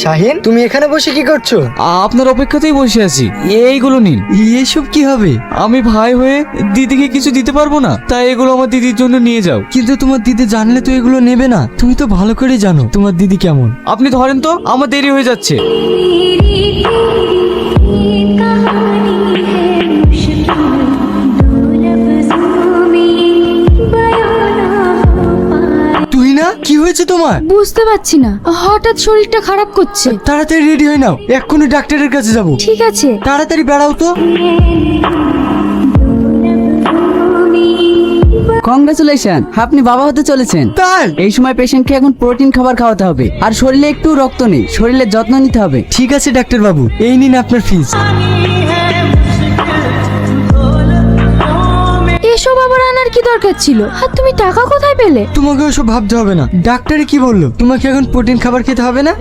শাহিন, তুমি এখানে বসে কি করছো? আপনার অপেক্ষাতেই বসে আছি। এইগুলো নিন। এসব কি হবে? আমি ভাই হয়ে দিদিকে কিছু দিতে পারবো না, তাই এগুলো আমার দিদির জন্য নিয়ে যাও। কিন্তু তোমার দিদি জানলে তো এগুলো নেবে না। তুমি তো ভালো করে জানো তোমার দিদি কেমন। আপনি ধরেন তো, আমার দেরি হয়ে যাচ্ছে। তুই না, কি হয়েছে তোমার? বুঝতে পারছি না, হঠাৎ শরীরটা খারাপ করছে। তাড়াতাড়ি রেডি হয়ে নাও, এক্ষুনি ডাক্তারের কাছে যাবো। ঠিক আছে। তাড়াতাড়ি বেড়াও তো। কংগ্রেচুলেশন, আপনি বাবা হতে চলেছেন। তাই? এই সময় পেশেন্টকে এখন প্রোটিন খাবার খাওয়াতে হবে, আর শরীরে একটু রক্ত নেই, শরীরের যত্ন নিতে হবে। ঠিক আছে ডাক্তার বাবু, এই নিন আপনার ফিস। এসব আবার আনার কি দরকার ছিল? আর তুমি টাকা কোথায় পেলে? তোমাকে ওসব ভাবতে হবে না। ডাক্তারে কি বললো? তোমাকে এখন প্রোটিন খাবার খেতে হবে না।